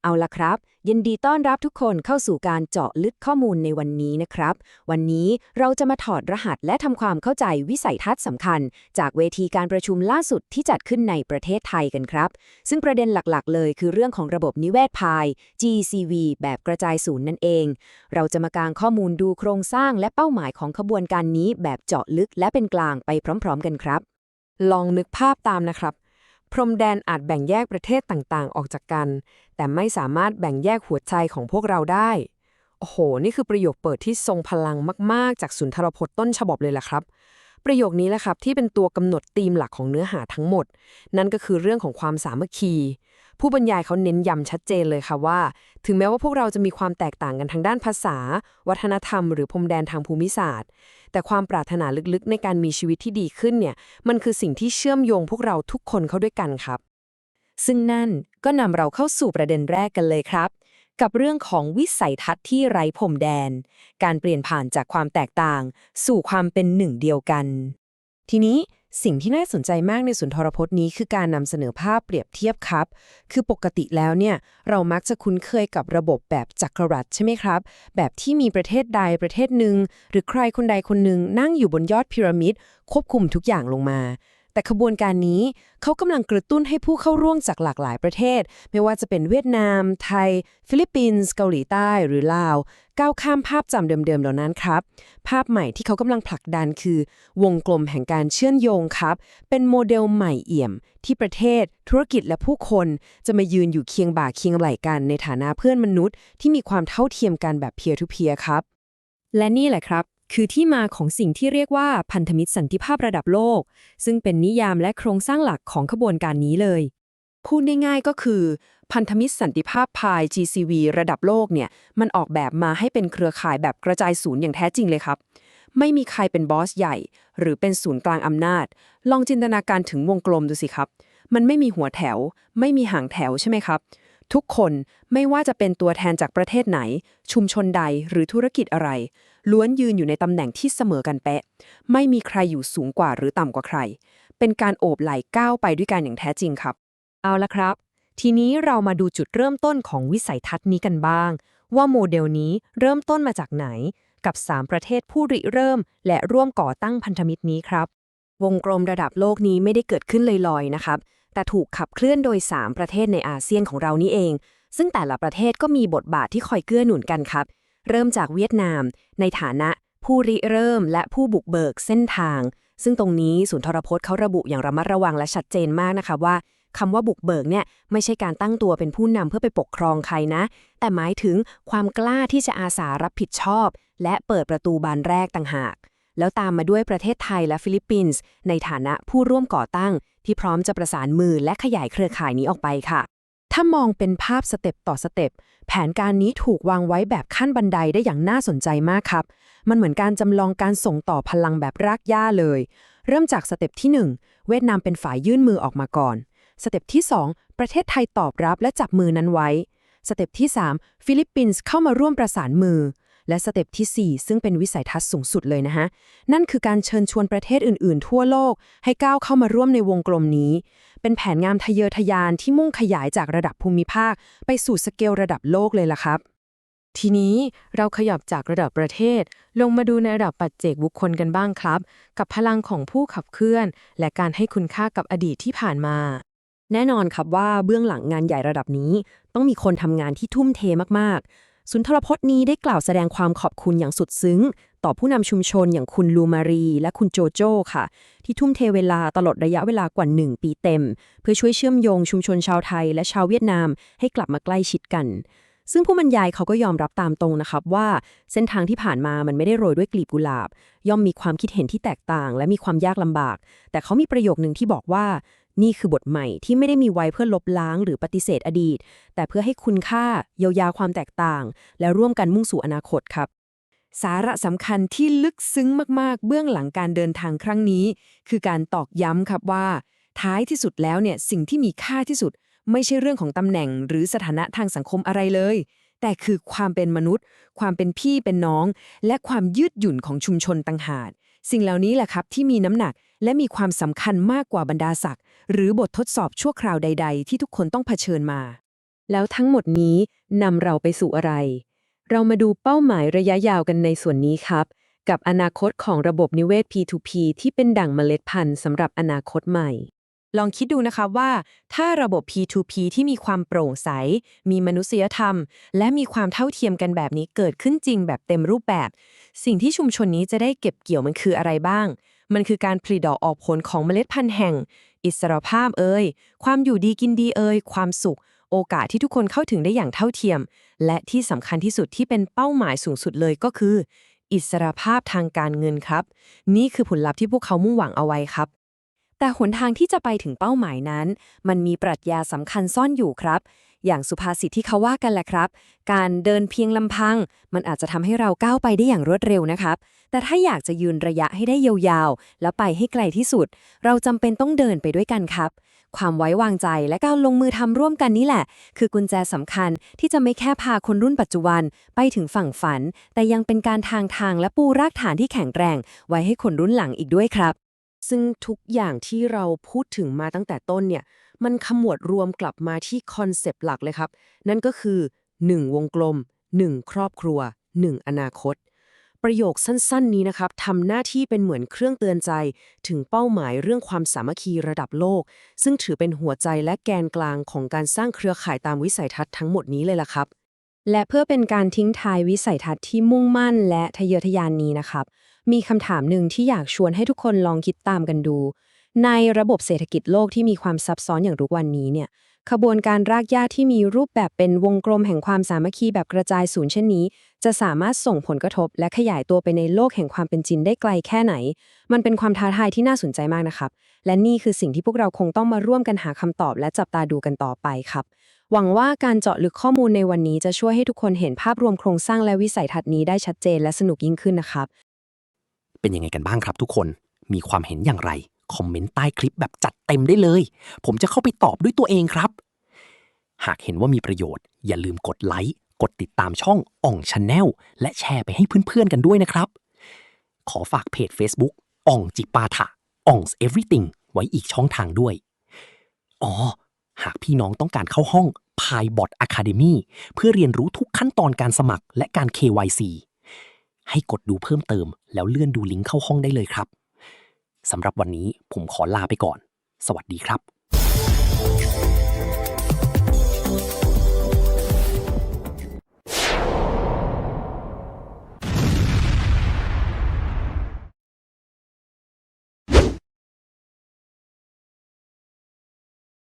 เอาละครับยินดีต้อนรับทุกคนเข้าสู่การเจาะลึกข้อมูลในวันนี้นะครับวันนี้เราจะมาถอดรหัสและทำความเข้าใจวิสัยทัศน์สำคัญจากเวทีการประชุมล่าสุดที่จัดขึ้นในประเทศไทยกันครับซึ่งประเด็นหลักๆเลยคือเรื่องของระบบนิเวศพาย GCV แบบกระจายศูนย์นั่นเองเราจะมากางข้อมูลดูโครงสร้างและเป้าหมายของขบวนการนี้แบบเจาะลึกและเป็นกลางไปพร้อมๆกันครับลองนึกภาพตามนะครับพรมแดนอาจแบ่งแยกประเทศต่างๆออกจากกัน แต่ไม่สามารถแบ่งแยกหัวใจของพวกเราได้ โอ้โห นี่คือประโยคเปิดที่ทรงพลังมากๆจากสุนทรพจน์ต้นฉบับเลยล่ะครับ ประโยคนี้แหละครับที่เป็นตัวกำหนดธีมหลักของเนื้อหาทั้งหมด นั่นก็คือเรื่องของความสามัคคี ผู้บรรยายเขาเน้นย้ำชัดเจนเลยค่ะว่า ถึงแม้ว่าพวกเราจะมีความแตกต่างกันทางด้านภาษา วัฒนธรรมหรือพรมแดนทางภูมิศาสตร์ แต่ความปรารถนาลึกๆในการมีชีวิตที่ดีขึ้นเนี่ย มันคือสิ่งที่เชื่อมโยงพวกเราทุกคนเข้าด้วยกันครับ ซึ่งนั่นก็นำเราเข้าสู่ประเด็นแรกกันเลยครับกับเรื่องของวิสัยทัศน์ที่ไร้พรมแดนการเปลี่ยนผ่านจากความแตกต่างสู่ความเป็นหนึ่งเดียวกันทีนี้สิ่งที่น่าสนใจมากในสุนทรพจน์นี้คือการนำเสนอภาพเปรียบเทียบครับคือปกติแล้วเนี่ยเรามักจะคุ้นเคยกับระบบแบบจักรวรรดิใช่ไหมครับแบบที่มีประเทศใดประเทศหนึ่งหรือใครคนใดคนหนึ่งนั่งอยู่บนยอดพีระมิดควบคุมทุกอย่างลงมาแต่ขบวนการนี้เขากำลังกระตุ้นให้ผู้เข้าร่วมจากหลากหลายประเทศไม่ว่าจะเป็นเวียดนามไทยฟิลิปปินส์เกาหลีใต้หรือลาวก้าวข้ามภาพจำเดิมๆเหล่านั้นครับภาพใหม่ที่เขากำลังผลักดันคือวงกลมแห่งการเชื่อมโยงครับเป็นโมเดลใหม่เอี่ยมที่ประเทศธุรกิจและผู้คนจะมายืนอยู่เคียงบ่าเคียงไหล่กันในฐานะเพื่อนมนุษย์ที่มีความเท่าเทียมกันแบบเพียร์ทูเพียร์ครับและนี่แหละครับคือที่มาของสิ่งที่เรียกว่าพันธมิตรสันติภาพระดับโลกซึ่งเป็นนิยามและโครงสร้างหลักของขบวนการนี้เลยพูดง่ายๆก็คือพันธมิตรสันติภาพพาย GCV ระดับโลกเนี่ยมันออกแบบมาให้เป็นเครือข่ายแบบกระจายศูนย์อย่างแท้จริงเลยครับไม่มีใครเป็นบอสใหญ่หรือเป็นศูนย์กลางอำนาจลองจินตนาการถึงวงกลมดูสิครับมันไม่มีหัวแถวไม่มีหางแถวใช่ไหมครับทุกคนไม่ว่าจะเป็นตัวแทนจากประเทศไหนชุมชนใดหรือธุรกิจอะไรล้วนยืนอยู่ในตำแหน่งที่เสมอกันเป๊ะไม่มีใครอยู่สูงกว่าหรือต่ำกว่าใครเป็นการโอบไหล่ก้าวไปด้วยกันอย่างแท้จริงครับเอาละครับทีนี้เรามาดูจุดเริ่มต้นของวิสัยทัศน์นี้กันบ้างว่าโมเดลนี้เริ่มต้นมาจากไหนกับ3ประเทศผู้ริเริ่มและร่วมก่อตั้งพันธมิตรนี้ครับวงกลมระดับโลกนี้ไม่ได้เกิดขึ้นลอยๆนะครับแต่ถูกขับเคลื่อนโดย3ประเทศในอาเซียนของเรานี่เองซึ่งแต่ละประเทศก็มีบทบาทที่คอยเกื้อหนุนกันครับเริ่มจากเวียดนามในฐานะผู้ริเริ่มและผู้บุกเบิกเส้นทางซึ่งตรงนี้สุนทรพจน์เขาระบุอย่างระมัดระวังและชัดเจนมากนะคะว่าคำว่าบุกเบิกเนี่ยไม่ใช่การตั้งตัวเป็นผู้นำเพื่อไปปกครองใครนะแต่หมายถึงความกล้าที่จะอาสารับผิดชอบและเปิดประตูบานแรกต่างหากแล้วตามมาด้วยประเทศไทยและฟิลิปปินส์ในฐานะผู้ร่วมก่อตั้งที่พร้อมจะประสานมือและขยายเครือข่ายนี้ออกไปค่ะถ้ามองเป็นภาพสเต็ปต่อสเต็ปแผนการนี้ถูกวางไว้แบบขั้นบันไดได้อย่างน่าสนใจมากครับมันเหมือนการจำลองการส่งต่อพลังแบบรากหญ้าเลยเริ่มจากสเต็ปที่1เวียดนามเป็นฝ่ายยื่นมือออกมาก่อนสเต็ปที่2ประเทศไทยตอบรับและจับมือนั้นไว้สเต็ปที่3ฟิลิปปินส์เข้ามาร่วมประสานมือและสเต็ปที่4ซึ่งเป็นวิสัยทัศน์สูงสุดเลยนะฮะนั่นคือการเชิญชวนประเทศอื่นๆทั่วโลกให้ก้าวเข้ามาร่วมในวงกลมนี้เป็นแผนงานทะเยอทะยานที่มุ่งขยายจากระดับภูมิภาคไปสู่สเกลระดับโลกเลยล่ะครับทีนี้เราขยับจากระดับประเทศลงมาดูในระดับปัจเจกบุคคลกันบ้างครับกับพลังของผู้ขับเคลื่อนและการให้คุณค่ากับอดีตที่ผ่านมาแน่นอนครับว่าเบื้องหลังงานใหญ่ระดับนี้ต้องมีคนทำงานที่ทุ่มเทมากๆสุนทรพจน์นี้ได้กล่าวแสดงความขอบคุณอย่างสุดซึ้งต่อผู้นำชุมชนอย่างคุณลูมารีและคุณโจโจ้ค่ะที่ทุ่มเทเวลาตลอดระยะเวลากว่า1 ปีเต็มเพื่อช่วยเชื่อมโยงชุมชนชาวไทยและชาวเวียดนามให้กลับมาใกล้ชิดกันซึ่งผู้บรรยายเขาก็ยอมรับตามตรงนะครับว่าเส้นทางที่ผ่านมามันไม่ได้โรยด้วยกลีบกุหลาบย่อมมีความคิดเห็นที่แตกต่างและมีความยากลำบากแต่เขามีประโยคนึงที่บอกว่านี่คือบทใหม่ที่ไม่ได้มีไว้เพื่อลบล้างหรือปฏิเสธอดีตแต่เพื่อให้คุณค่าเยียวยาความแตกต่างและร่วมกันมุ่งสู่อนาคตครับสาระสำคัญที่ลึกซึ้งมากๆเบื้องหลังการเดินทางครั้งนี้คือการตอกย้ำครับว่าท้ายที่สุดแล้วเนี่ยสิ่งที่มีค่าที่สุดไม่ใช่เรื่องของตำแหน่งหรือสถานะทางสังคมอะไรเลยแต่คือความเป็นมนุษย์ความเป็นพี่เป็นน้องและความยืดหยุ่นของชุมชนต่างหากสิ่งเหล่านี้แหละครับที่มีน้ำหนักและมีความสำคัญมากกว่าบรรดาศักดิ์หรือบททดสอบชั่วคราวใดๆที่ทุกคนต้องเผชิญมา แล้วทั้งหมดนี้นำเราไปสู่อะไร เรามาดูเป้าหมายระยะยาวกันในส่วนนี้ครับ กับอนาคตของระบบนิเวศ P2P ที่เป็นดั่งเมล็ดพันธุ์สำหรับอนาคตใหม่ ลองคิดดูนะคะว่าถ้าระบบ P2P ที่มีความโปร่งใส มีมนุษยธรรม และมีความเท่าเทียมกันแบบนี้เกิดขึ้นจริงแบบเต็มรูปแบบ สิ่งที่ชุมชนนี้จะได้เก็บเกี่ยวมันคืออะไรบ้าง มันคือการผลิดอกออกผลของเมล็ดพันธุ์แห่ง อิสรภาพความอยู่ดีกินดีความสุข โอกาสที่ทุกคนเข้าถึงได้อย่างเท่าเทียม และที่สำคัญที่สุดที่เป็นเป้าหมายสูงสุดเลยก็คือ อิสรภาพทางการเงินครับ นี่คือผลลัพธ์ที่พวกเขามุ่งหวังเอาไว้ครับ แต่หนทางที่จะไปถึงเป้าหมายนั้น มันมีปรัชญาสำคัญซ่อนอยู่ครับ อย่างสุภาษิตที่เขาว่ากันแหละครับ การเดินเพียงลำพัง มันอาจจะทำให้เราก้าวไปได้อย่างรวดเร็วนะครับ แต่ถ้าอยากจะยืนระยะให้ได้ยาวๆ แล้วไปให้ไกลที่สุด เราจำเป็นต้องเดินไปด้วยกันครับ ความไว้วางใจและการลงมือทำร่วมกันนี่แหละ คือกุญแจสำคัญที่จะไม่แค่พาคนรุ่นปัจจุบันไปถึงฝั่งฝัน แต่ยังเป็นการทางและปูรากฐานที่แข็งแรงไว้ให้คนรุ่นหลังอีกด้วยครับ ซึ่งทุกอย่างที่เราพูดถึงมาตั้งแต่ต้นเนี่ยมันขมวดรวมกลับมาที่คอนเซปต์หลักเลยครับนั่นก็คือ1วงกลม1ครอบครัว1อนาคตประโยคสั้นๆนี้นะครับทำหน้าที่เป็นเหมือนเครื่องเตือนใจถึงเป้าหมายเรื่องความสามัคคีระดับโลกซึ่งถือเป็นหัวใจและแกนกลางของการสร้างเครือข่ายตามวิสัยทัศน์ทั้งหมดนี้เลยล่ะครับและเพื่อเป็นการทิ้งท้ายวิสัยทัศน์ที่มุ่งมั่นและทะเยอทะยานนี้นะครับมีคำถามหนึ่งที่อยากชวนให้ทุกคนลองคิดตามกันดูในระบบเศรษฐกิจโลกที่มีความซับซ้อนอย่างทุกวันนี้เนี่ยขบวนการรากหญ้าที่มีรูปแบบเป็นวงกลมแห่งความสามัคคีแบบกระจายศูนย์เช่นนี้จะสามารถส่งผลกระทบและขยายตัวไปในโลกแห่งความเป็นจริงได้ไกลแค่ไหนมันเป็นความท้าทายที่น่าสนใจมากนะครับและนี่คือสิ่งที่พวกเราคงต้องมาร่วมกันหาคำตอบและจับตาดูกันต่อไปครับหวังว่าการเจาะลึกข้อมูลในวันนี้จะช่วยให้ทุกคนเห็นภาพรวมโครงสร้างและวิสัยทัศน์นี้ได้ชัดเจนและสนุกยิ่งขึ้นนะครับเป็นยังไงกันบ้างครับทุกคน มีความเห็นอย่างไร คอมเมนต์ใต้คลิปแบบจัดเต็มได้เลย ผมจะเข้าไปตอบด้วยตัวเองครับ หากเห็นว่ามีประโยชน์ อย่าลืมกดไลค์ กดติดตามช่องอ่องชาแนลและแชร์ไปให้เพื่อนๆกันด้วยนะครับ ขอฝากเพจ Facebook อ่องจิปาถะอ่อง Everything ไว้อีกช่องทางด้วย อ๋อ หากพี่น้องต้องการเข้าห้อง PyBot Academy เพื่อเรียนรู้ทุกขั้นตอนการสมัครและการ KYC ให้กดดูเพิ่มเติมแล้วเลื่อนดูลิงก์เข้าห้องได้เลยครับ สำหรับวันนี้ผมขอลาไปก่อน สวัสดีครับ